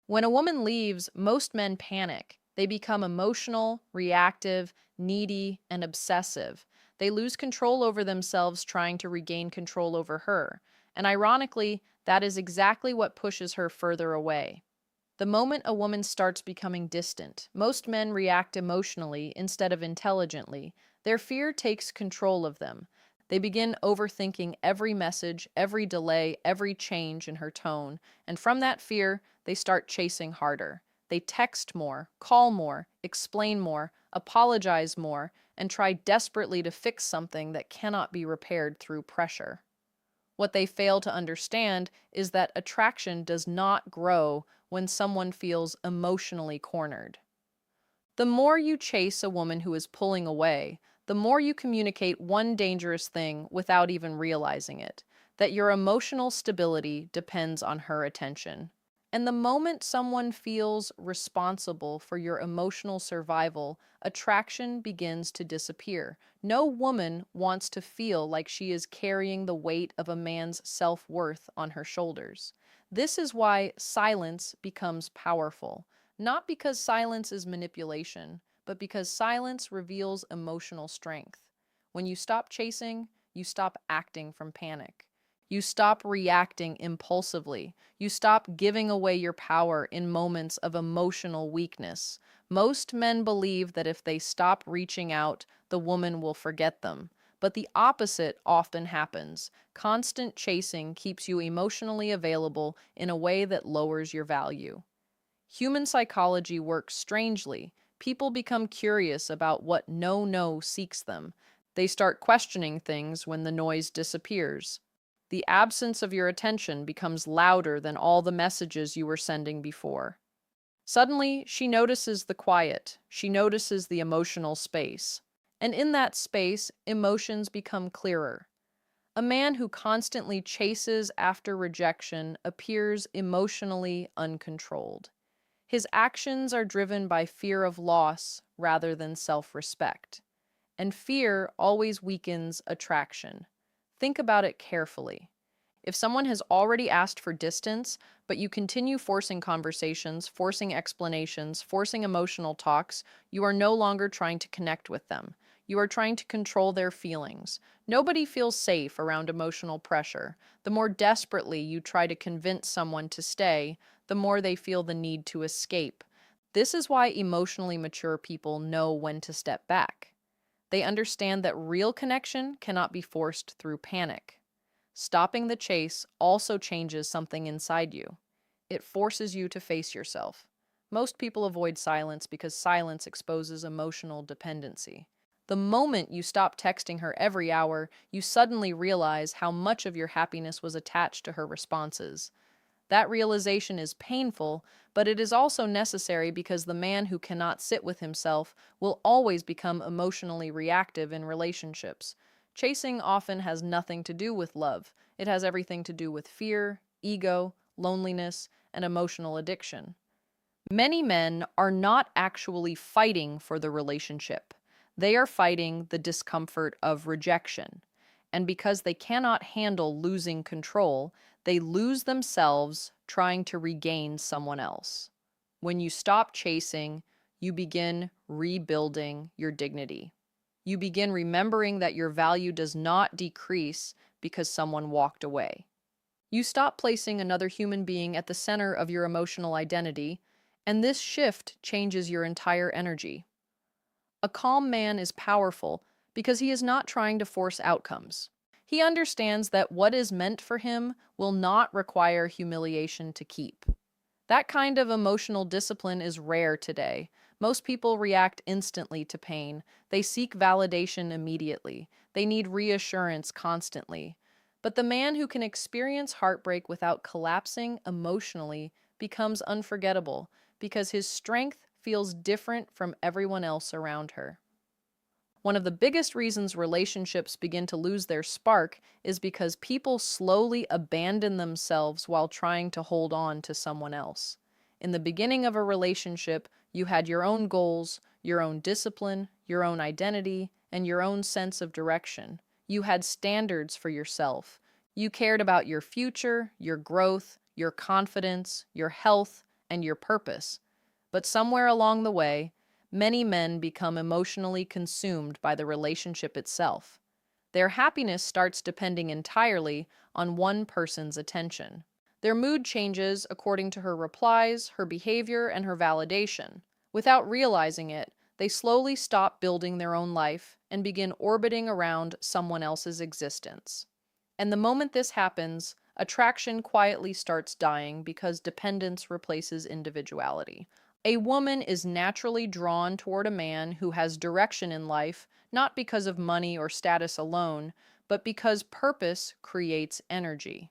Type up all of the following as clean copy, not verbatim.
When a woman leaves, most men panic. They become emotional, reactive, needy, and obsessive. They lose control over themselves trying to regain control over her. And ironically, that is exactly what pushes her further away. The moment a woman starts becoming distant, most men react emotionally instead of intelligently. Their fear takes control of them. They begin overthinking every message, every delay, every change in her tone, and from that fear, they start chasing harder. They text more, call more, explain more, apologize more, and try desperately to fix something that cannot be repaired through pressure. What they fail to understand is that attraction does not grow when someone feels emotionally cornered. The more you chase a woman who is pulling away, the more you communicate one dangerous thing without even realizing it, that your emotional stability depends on her attention. And the moment someone feels responsible for your emotional survival, attraction begins to disappear. No woman wants to feel like she is carrying the weight of a man's self-worth on her shoulders. This is why silence becomes powerful. Not because silence is manipulation, but because silence reveals emotional strength. When you stop chasing, you stop acting from panic. You stop reacting impulsively. You stop giving away your power in moments of emotional weakness. Most men believe that if they stop reaching out, the woman will forget them. But the opposite often happens. Constant chasing keeps you emotionally available in a way that lowers your value. Human psychology works strangely. People become curious about what no seeks them. They start questioning things when the noise disappears. The absence of your attention becomes louder than all the messages you were sending before. Suddenly, she notices the quiet. She notices the emotional space. And in that space, emotions become clearer. A man who constantly chases after rejection appears emotionally uncontrolled. His actions are driven by fear of loss rather than self-respect. And fear always weakens attraction. Think about it carefully. If someone has already asked for distance, but you continue forcing conversations, forcing explanations, forcing emotional talks, you are no longer trying to connect with them. You are trying to control their feelings. Nobody feels safe around emotional pressure. The more desperately you try to convince someone to stay, the more they feel the need to escape. This is why emotionally mature people know when to step back. They understand that real connection cannot be forced through panic. Stopping the chase also changes something inside you. It forces you to face yourself. Most people avoid silence because silence exposes emotional dependency. The moment you stop texting her every hour, you suddenly realize how much of your happiness was attached to her responses. That realization is painful, but it is also necessary because the man who cannot sit with himself will always become emotionally reactive in relationships. Chasing often has nothing to do with love. It has everything to do with fear, ego, loneliness, and emotional addiction. Many men are not actually fighting for the relationship. They are fighting the discomfort of rejection. And because they cannot handle losing control, they lose themselves trying to regain someone else. When you stop chasing, you begin rebuilding your dignity. You begin remembering that your value does not decrease because someone walked away. You stop placing another human being at the center of your emotional identity, and this shift changes your entire energy. A calm man is powerful because he is not trying to force outcomes. He understands that what is meant for him will not require humiliation to keep. That kind of emotional discipline is rare today. Most people react instantly to pain. They seek validation immediately. They need reassurance constantly. But the man who can experience heartbreak without collapsing emotionally becomes unforgettable because his strength feels different from everyone else around her. One of the biggest reasons relationships begin to lose their spark is because people slowly abandon themselves while trying to hold on to someone else. In the beginning of a relationship, you had your own goals, your own discipline, your own identity, and your own sense of direction. You had standards for yourself. You cared about your future, your growth, your confidence, your health, and your purpose. But somewhere along the way, many men become emotionally consumed by the relationship itself. Their happiness starts depending entirely on one person's attention. Their mood changes according to her replies, her behavior, and her validation. Without realizing it, they slowly stop building their own life and begin orbiting around someone else's existence. And the moment this happens, attraction quietly starts dying because dependence replaces individuality. A woman is naturally drawn toward a man who has direction in life, not because of money or status alone, but because purpose creates energy.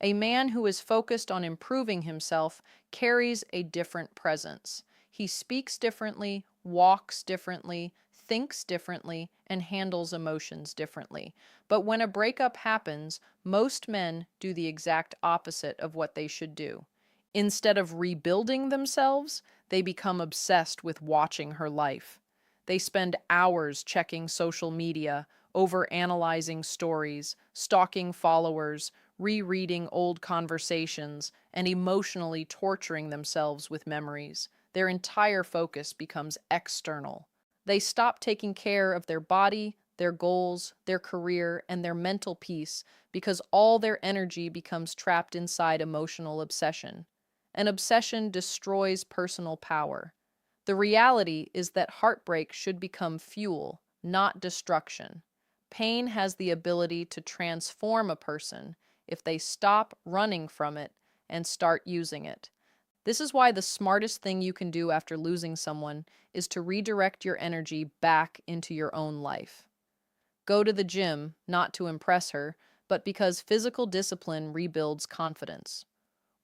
A man who is focused on improving himself carries a different presence. He speaks differently, walks differently, thinks differently, and handles emotions differently. But when a breakup happens, most men do the exact opposite of what they should do. Instead of rebuilding themselves, they become obsessed with watching her life. They spend hours checking social media, overanalyzing stories, stalking followers, rereading old conversations, and emotionally torturing themselves with memories. Their entire focus becomes external. They stop taking care of their body, their goals, their career, and their mental peace because all their energy becomes trapped inside emotional obsession. An obsession destroys personal power. The reality is that heartbreak should become fuel, not destruction. Pain has the ability to transform a person if they stop running from it and start using it. This is why the smartest thing you can do after losing someone is to redirect your energy back into your own life. Go to the gym, not to impress her, but because physical discipline rebuilds confidence.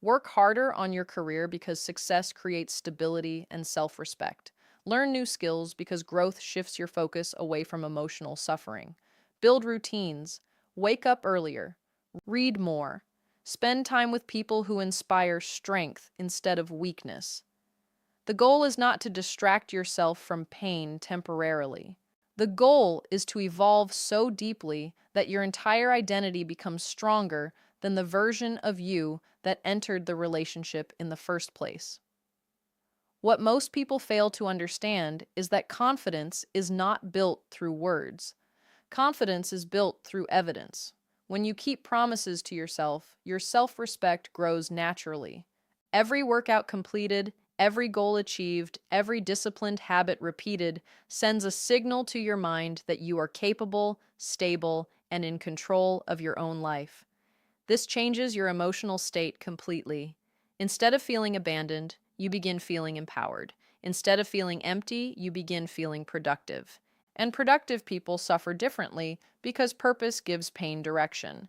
Work harder on your career because success creates stability and self-respect. Learn new skills because growth shifts your focus away from emotional suffering. Build routines. Wake up earlier. Read more. Spend time with people who inspire strength instead of weakness. The goal is not to distract yourself from pain temporarily. The goal is to evolve so deeply that your entire identity becomes stronger than the version of you that entered the relationship in the first place. What most people fail to understand is that confidence is not built through words. Confidence is built through evidence. When you keep promises to yourself, your self-respect grows naturally. Every workout completed, every goal achieved, every disciplined habit repeated sends a signal to your mind that you are capable, stable, and in control of your own life. This changes your emotional state completely. Instead of feeling abandoned, you begin feeling empowered. Instead of feeling empty, you begin feeling productive. And productive people suffer differently because purpose gives pain direction.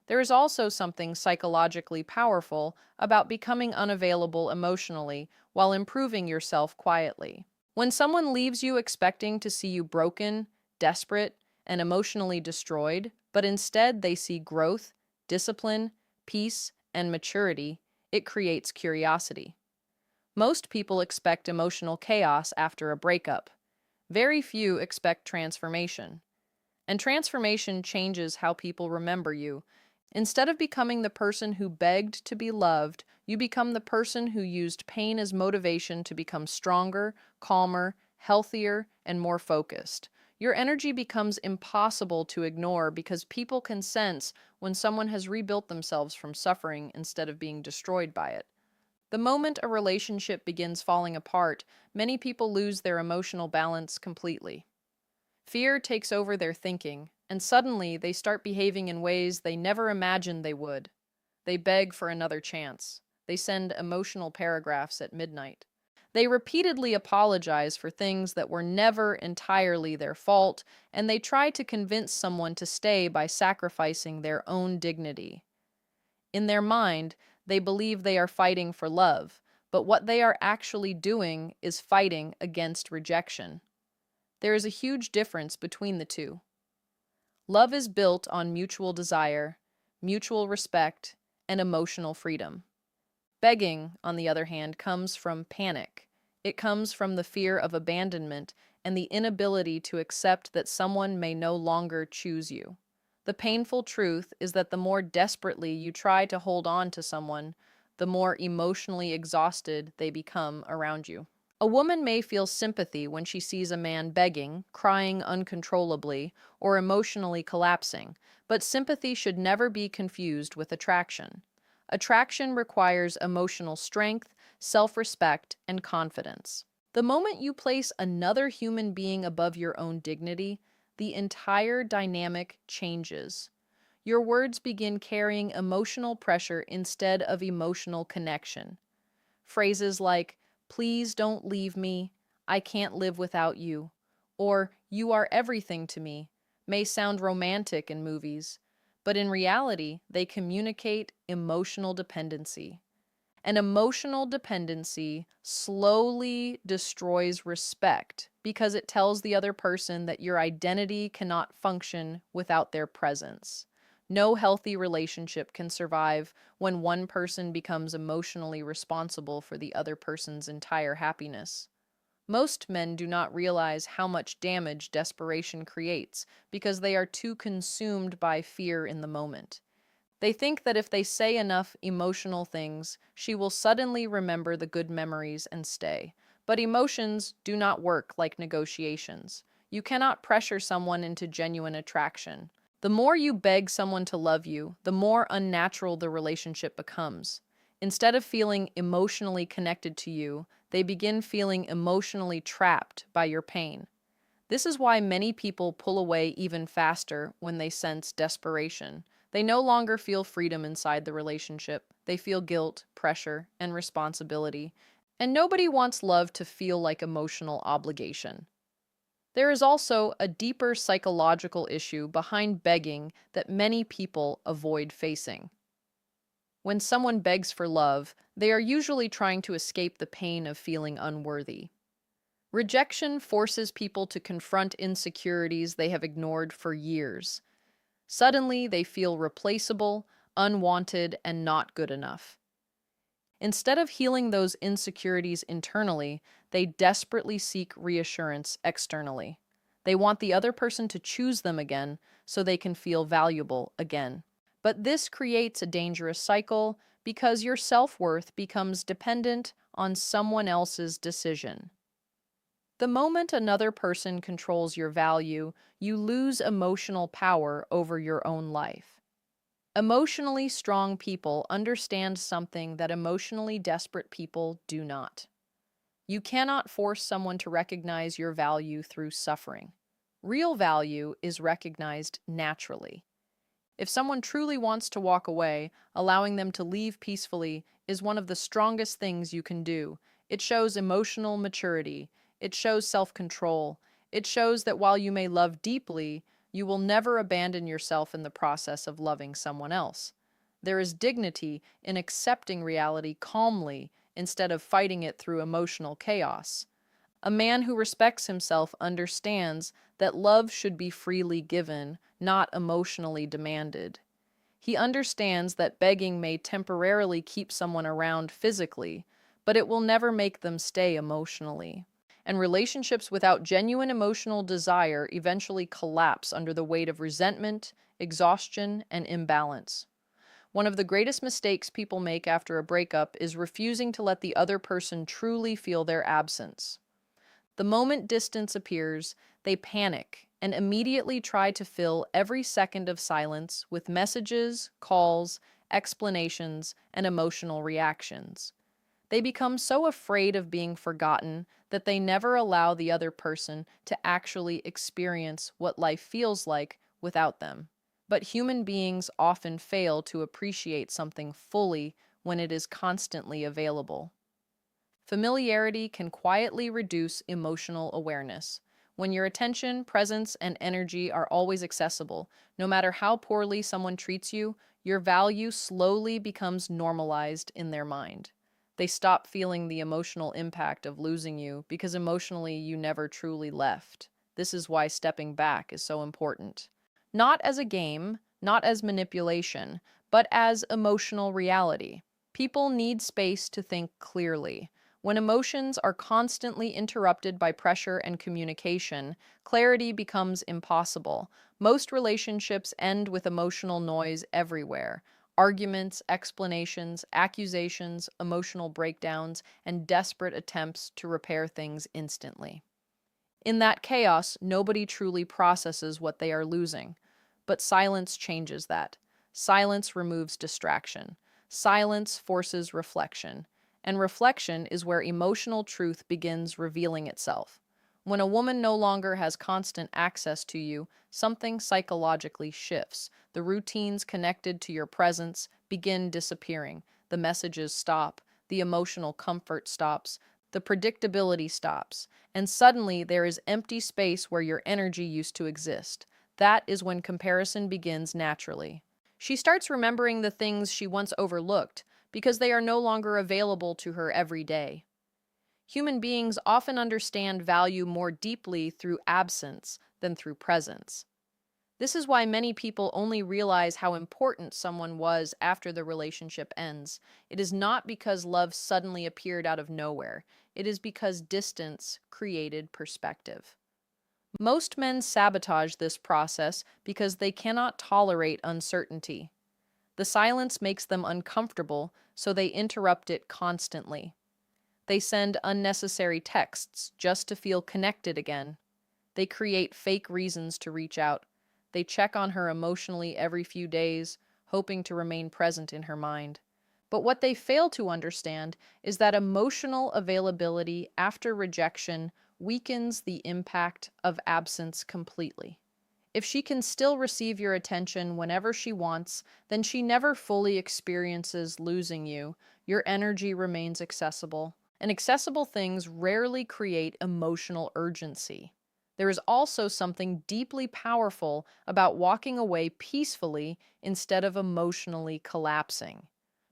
There is also something psychologically powerful about becoming unavailable emotionally while improving yourself quietly. When someone leaves you expecting to see you broken, desperate, and emotionally destroyed, but instead they see growth, discipline, peace, and maturity, it creates curiosity. Most people expect emotional chaos after a breakup. Very few expect transformation. And transformation changes how people remember you. Instead of becoming the person who begged to be loved, you become the person who used pain as motivation to become stronger, calmer, healthier, and more focused. Your energy becomes impossible to ignore because people can sense when someone has rebuilt themselves from suffering instead of being destroyed by it. The moment a relationship begins falling apart, many people lose their emotional balance completely. Fear takes over their thinking, and suddenly they start behaving in ways they never imagined they would. They beg for another chance. They send emotional paragraphs at midnight. They repeatedly apologize for things that were never entirely their fault, and they try to convince someone to stay by sacrificing their own dignity. In their mind, they believe they are fighting for love, but what they are actually doing is fighting against rejection. There is a huge difference between the two. Love is built on mutual desire, mutual respect, and emotional freedom. Begging, on the other hand, comes from panic. It comes from the fear of abandonment and the inability to accept that someone may no longer choose you. The painful truth is that the more desperately you try to hold on to someone, the more emotionally exhausted they become around you. A woman may feel sympathy when she sees a man begging, crying uncontrollably, or emotionally collapsing, but sympathy should never be confused with attraction. Attraction requires emotional strength, self-respect, and confidence. The moment you place another human being above your own dignity, the entire dynamic changes. Your words begin carrying emotional pressure instead of emotional connection. Phrases like, "Please don't leave me," "I can't live without you," or "You are everything to me," may sound romantic in movies, but in reality, they communicate emotional dependency. And emotional dependency slowly destroys respect because it tells the other person that your identity cannot function without their presence. No healthy relationship can survive when one person becomes emotionally responsible for the other person's entire happiness. Most men do not realize how much damage desperation creates because they are too consumed by fear in the moment. They think that if they say enough emotional things, she will suddenly remember the good memories and stay. But emotions do not work like negotiations. You cannot pressure someone into genuine attraction. The more you beg someone to love you, the more unnatural the relationship becomes. Instead of feeling emotionally connected to you, they begin feeling emotionally trapped by your pain. This is why many people pull away even faster when they sense desperation. They no longer feel freedom inside the relationship. They feel guilt, pressure, and responsibility. And nobody wants love to feel like emotional obligation. There is also a deeper psychological issue behind begging that many people avoid facing. When someone begs for love, they are usually trying to escape the pain of feeling unworthy. Rejection forces people to confront insecurities they have ignored for years. Suddenly, they feel replaceable, unwanted, and not good enough. Instead of healing those insecurities internally, they desperately seek reassurance externally. They want the other person to choose them again so they can feel valuable again. But this creates a dangerous cycle because your self-worth becomes dependent on someone else's decision. The moment another person controls your value, you lose emotional power over your own life. Emotionally strong people understand something that emotionally desperate people do not. You cannot force someone to recognize your value through suffering. Real value is recognized naturally. If someone truly wants to walk away, allowing them to leave peacefully is one of the strongest things you can do. It shows emotional maturity. It shows self-control. It shows that while you may love deeply, you will never abandon yourself in the process of loving someone else. There is dignity in accepting reality calmly instead of fighting it through emotional chaos. A man who respects himself understands that love should be freely given, not emotionally demanded. He understands that begging may temporarily keep someone around physically, but it will never make them stay emotionally. And relationships without genuine emotional desire eventually collapse under the weight of resentment, exhaustion, and imbalance. One of the greatest mistakes people make after a breakup is refusing to let the other person truly feel their absence. The moment distance appears, they panic and immediately try to fill every second of silence with messages, calls, explanations, and emotional reactions. They become so afraid of being forgotten that they never allow the other person to actually experience what life feels like without them. But human beings often fail to appreciate something fully when it is constantly available. Familiarity can quietly reduce emotional awareness. When your attention, presence, and energy are always accessible, no matter how poorly someone treats you, your value slowly becomes normalized in their mind. They stop feeling the emotional impact of losing you because emotionally you never truly left. This is why stepping back is so important. Not as a game, not as manipulation, but as emotional reality. People need space to think clearly. When emotions are constantly interrupted by pressure and communication, clarity becomes impossible. Most relationships end with emotional noise everywhere. Arguments, explanations, accusations, emotional breakdowns, and desperate attempts to repair things instantly. In that chaos, nobody truly processes what they are losing. But silence changes that. Silence removes distraction. Silence forces reflection. And reflection is where emotional truth begins revealing itself. When a woman no longer has constant access to you, something psychologically shifts. The routines connected to your presence begin disappearing. The messages stop. The emotional comfort stops. The predictability stops. And suddenly there is empty space where your energy used to exist. That is when comparison begins naturally. She starts remembering the things she once overlooked because they are no longer available to her every day. Human beings often understand value more deeply through absence than through presence. This is why many people only realize how important someone was after the relationship ends. It is not because love suddenly appeared out of nowhere. It is because distance created perspective. Most men sabotage this process because they cannot tolerate uncertainty. The silence makes them uncomfortable, so they interrupt it constantly. They send unnecessary texts just to feel connected again. They create fake reasons to reach out. They check on her emotionally every few days, hoping to remain present in her mind. But what they fail to understand is that emotional availability after rejection weakens the impact of absence completely. If she can still receive your attention whenever she wants, then she never fully experiences losing you. Your energy remains accessible. And accessible things rarely create emotional urgency. There is also something deeply powerful about walking away peacefully instead of emotionally collapsing.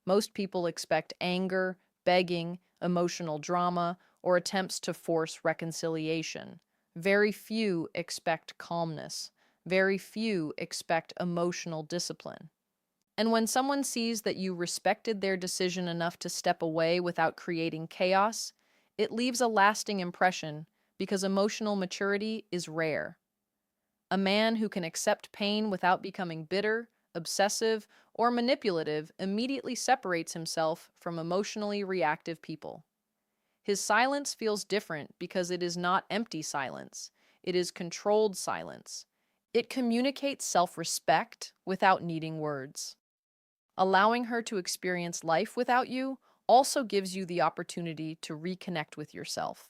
Most people expect anger, begging, emotional drama, or attempts to force reconciliation. Very few expect calmness. Very few expect emotional discipline. And when someone sees that you respected their decision enough to step away without creating chaos, it leaves a lasting impression because emotional maturity is rare. A man who can accept pain without becoming bitter, obsessive, or manipulative immediately separates himself from emotionally reactive people. His silence feels different because it is not empty silence, it is controlled silence. It communicates self-respect without needing words. Allowing her to experience life without you also gives you the opportunity to reconnect with yourself.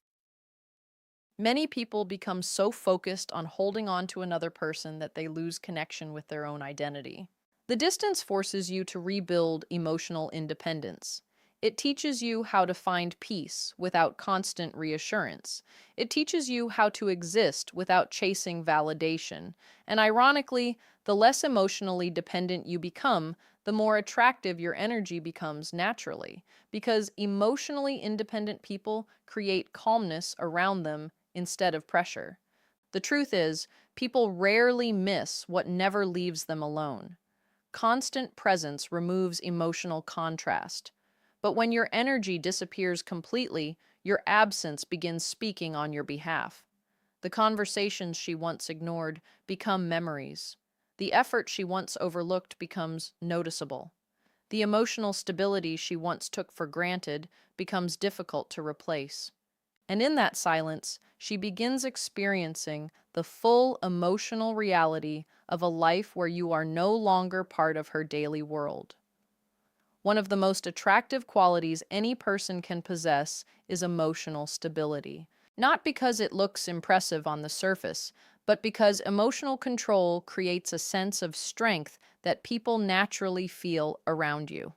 Many people become so focused on holding on to another person that they lose connection with their own identity. The distance forces you to rebuild emotional independence. It teaches you how to find peace without constant reassurance. It teaches you how to exist without chasing validation. And ironically, the less emotionally dependent you become, the more attractive your energy becomes naturally, because emotionally independent people create calmness around them instead of pressure. The truth is, people rarely miss what never leaves them alone. Constant presence removes emotional contrast. But when your energy disappears completely, your absence begins speaking on your behalf. The conversations she once ignored become memories. The effort she once overlooked becomes noticeable. The emotional stability she once took for granted becomes difficult to replace. And in that silence, she begins experiencing the full emotional reality of a life where you are no longer part of her daily world. One of the most attractive qualities any person can possess is emotional stability. Not because it looks impressive on the surface, but because emotional control creates a sense of strength that people naturally feel around you.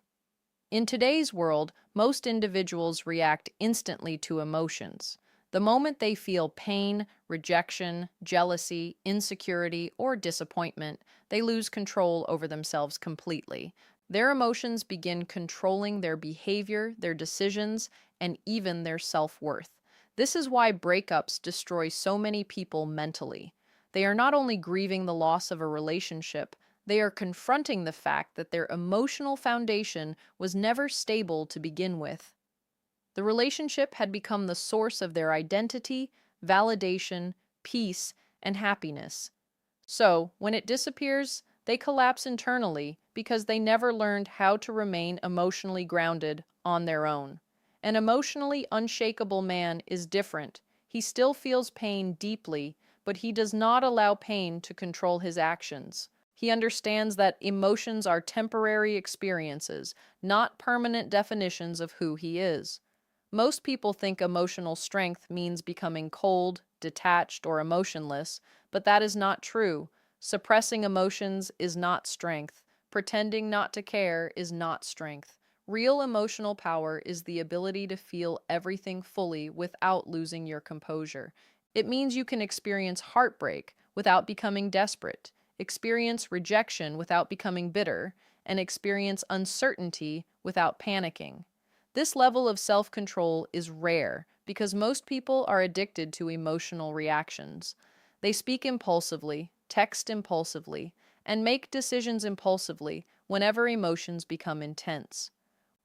In today's world, most individuals react instantly to emotions. The moment they feel pain, rejection, jealousy, insecurity, or disappointment, they lose control over themselves completely. Their emotions begin controlling their behavior, their decisions, and even their self-worth. This is why breakups destroy so many people mentally. They are not only grieving the loss of a relationship, they are confronting the fact that their emotional foundation was never stable to begin with. The relationship had become the source of their identity, validation, peace, and happiness. So, when it disappears, they collapse internally because they never learned how to remain emotionally grounded on their own. An emotionally unshakable man is different. He still feels pain deeply, but he does not allow pain to control his actions. He understands that emotions are temporary experiences, not permanent definitions of who he is. Most people think emotional strength means becoming cold, detached, or emotionless, but that is not true. Suppressing emotions is not strength. Pretending not to care is not strength. Real emotional power is the ability to feel everything fully without losing your composure. It means you can experience heartbreak without becoming desperate, experience rejection without becoming bitter, and experience uncertainty without panicking. This level of self-control is rare because most people are addicted to emotional reactions. They speak impulsively, text impulsively, and make decisions impulsively whenever emotions become intense.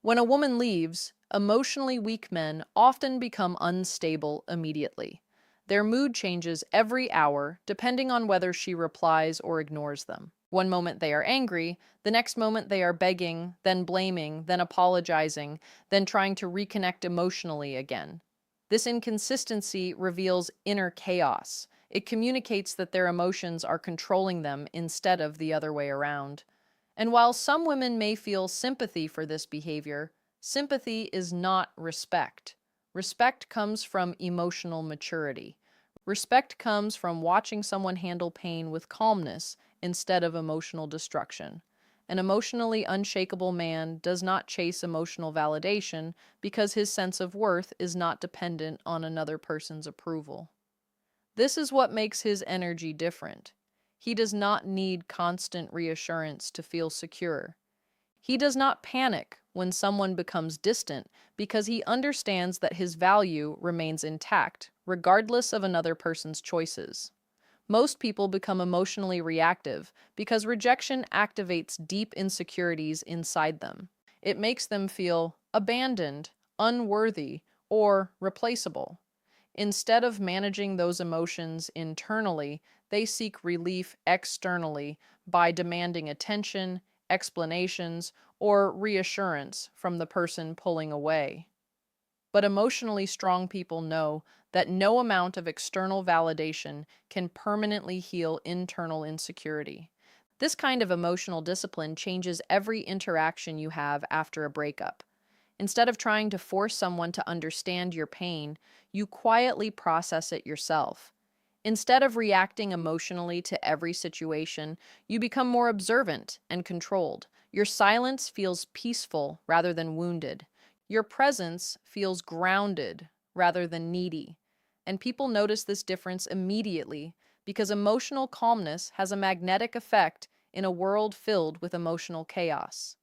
When a woman leaves, emotionally weak men often become unstable immediately. Their mood changes every hour depending on whether she replies or ignores them. One moment they are angry, the next moment they are begging, then blaming, then apologizing, then trying to reconnect emotionally again. This inconsistency reveals inner chaos. It communicates that their emotions are controlling them instead of the other way around. And while some women may feel sympathy for this behavior, sympathy is not respect. Respect comes from emotional maturity. Respect comes from watching someone handle pain with calmness instead of emotional destruction. An emotionally unshakable man does not chase emotional validation because his sense of worth is not dependent on another person's approval. This is what makes his energy different. He does not need constant reassurance to feel secure. He does not panic when someone becomes distant because he understands that his value remains intact, regardless of another person's choices. Most people become emotionally reactive because rejection activates deep insecurities inside them. It makes them feel abandoned, unworthy, or replaceable. Instead of managing those emotions internally, they seek relief externally by demanding attention, explanations, or reassurance from the person pulling away. But emotionally strong people know that no amount of external validation can permanently heal internal insecurity. This kind of emotional discipline changes every interaction you have after a breakup. Instead of trying to force someone to understand your pain, you quietly process it yourself. Instead of reacting emotionally to every situation, you become more observant and controlled. Your silence feels peaceful rather than wounded. Your presence feels grounded rather than needy. And people notice this difference immediately because emotional calmness has a magnetic effect in a world filled with emotional chaos.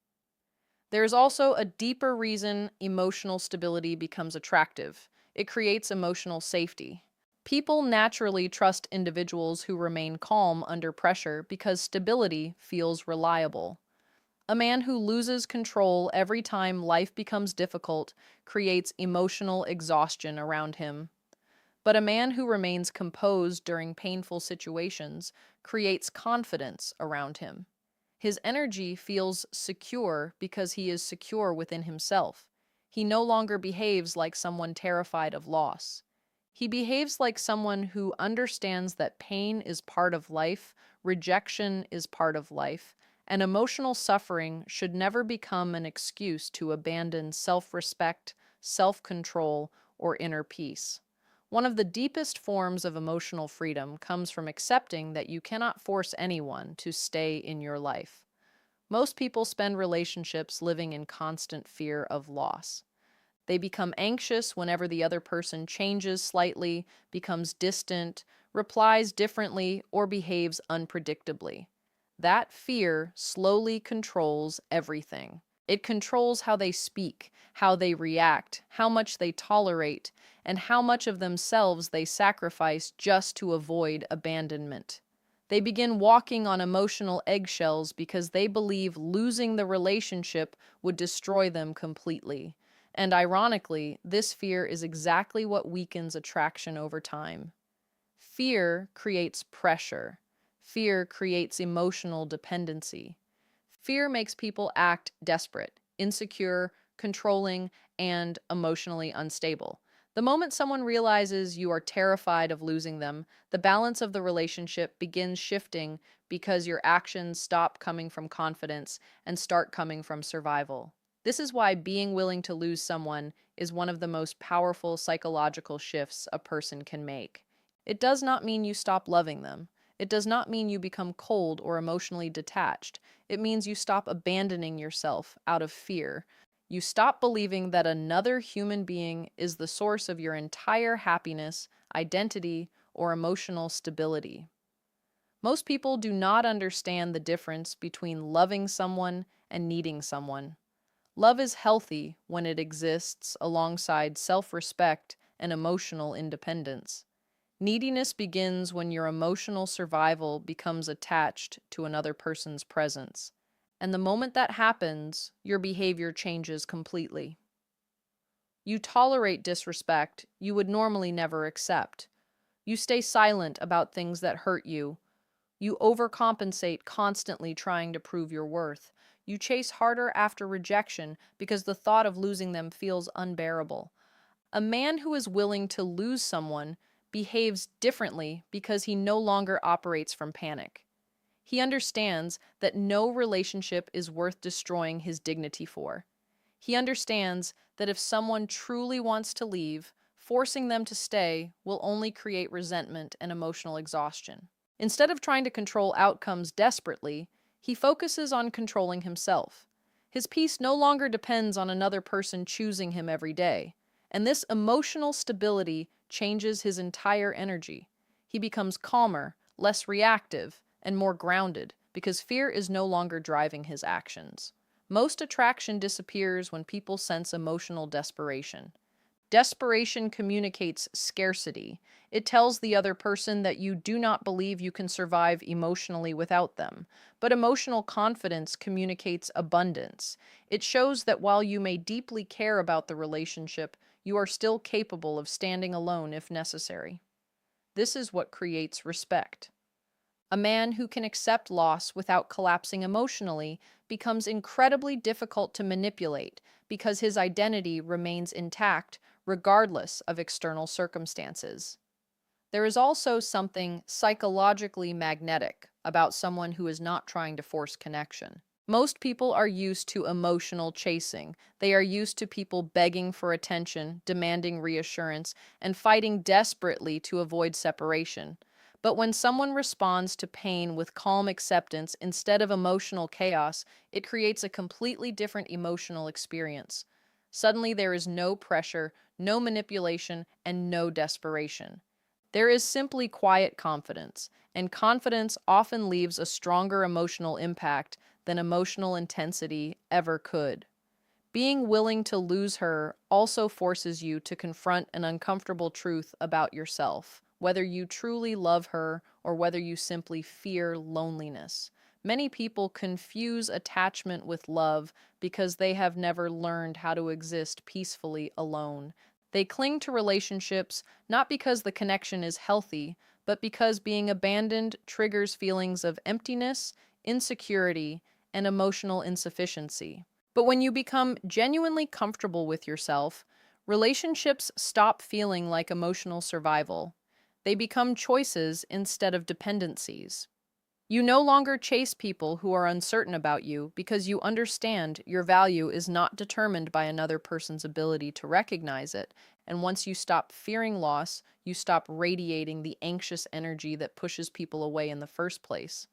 There is also a deeper reason emotional stability becomes attractive. It creates emotional safety. People naturally trust individuals who remain calm under pressure because stability feels reliable. A man who loses control every time life becomes difficult creates emotional exhaustion around him. But a man who remains composed during painful situations creates confidence around him. His energy feels secure because he is secure within himself. He no longer behaves like someone terrified of loss. He behaves like someone who understands that pain is part of life, rejection is part of life, and emotional suffering should never become an excuse to abandon self-respect, self-control, or inner peace. One of the deepest forms of emotional freedom comes from accepting that you cannot force anyone to stay in your life. Most people spend relationships living in constant fear of loss. They become anxious whenever the other person changes slightly, becomes distant, replies differently, or behaves unpredictably. That fear slowly controls everything. It controls how they speak, how they react, how much they tolerate, and how much of themselves they sacrifice just to avoid abandonment. They begin walking on emotional eggshells because they believe losing the relationship would destroy them completely. And ironically, this fear is exactly what weakens attraction over time. Fear creates pressure. Fear creates emotional dependency. Fear makes people act desperate, insecure, controlling, and emotionally unstable. The moment someone realizes you are terrified of losing them, the balance of the relationship begins shifting because your actions stop coming from confidence and start coming from survival. This is why being willing to lose someone is one of the most powerful psychological shifts a person can make. It does not mean you stop loving them. It does not mean you become cold or emotionally detached. It means you stop abandoning yourself out of fear. You stop believing that another human being is the source of your entire happiness, identity, or emotional stability. Most people do not understand the difference between loving someone and needing someone. Love is healthy when it exists alongside self-respect and emotional independence. Neediness begins when your emotional survival becomes attached to another person's presence. And the moment that happens, your behavior changes completely. You tolerate disrespect you would normally never accept. You stay silent about things that hurt you. You overcompensate, constantly trying to prove your worth. You chase harder after rejection because the thought of losing them feels unbearable. A man who is willing to lose someone behaves differently because he no longer operates from panic. He understands that no relationship is worth destroying his dignity for. He understands that if someone truly wants to leave, forcing them to stay will only create resentment and emotional exhaustion. Instead of trying to control outcomes desperately, he focuses on controlling himself. His peace no longer depends on another person choosing him every day, and this emotional stability changes his entire energy. He becomes calmer, less reactive, and more grounded because fear is no longer driving his actions. Most attraction disappears when people sense emotional desperation. Desperation communicates scarcity. It tells the other person that you do not believe you can survive emotionally without them. But emotional confidence communicates abundance. It shows that while you may deeply care about the relationship, you are still capable of standing alone if necessary. This is what creates respect. A man who can accept loss without collapsing emotionally becomes incredibly difficult to manipulate because his identity remains intact regardless of external circumstances. There is also something psychologically magnetic about someone who is not trying to force connection. Most people are used to emotional chasing. They are used to people begging for attention, demanding reassurance, and fighting desperately to avoid separation. But when someone responds to pain with calm acceptance instead of emotional chaos, it creates a completely different emotional experience. Suddenly, there is no pressure, no manipulation, and no desperation. There is simply quiet confidence, and confidence often leaves a stronger emotional impact than emotional intensity ever could. Being willing to lose her also forces you to confront an uncomfortable truth about yourself, whether you truly love her or whether you simply fear loneliness. Many people confuse attachment with love because they have never learned how to exist peacefully alone. They cling to relationships not because the connection is healthy, but because being abandoned triggers feelings of emptiness, insecurity, and emotional insufficiency. But when you become genuinely comfortable with yourself, relationships stop feeling like emotional survival. They become choices instead of dependencies. You no longer chase people who are uncertain about you because you understand your value is not determined by another person's ability to recognize it. And once you stop fearing loss, you stop radiating the anxious energy that pushes people away in the first place.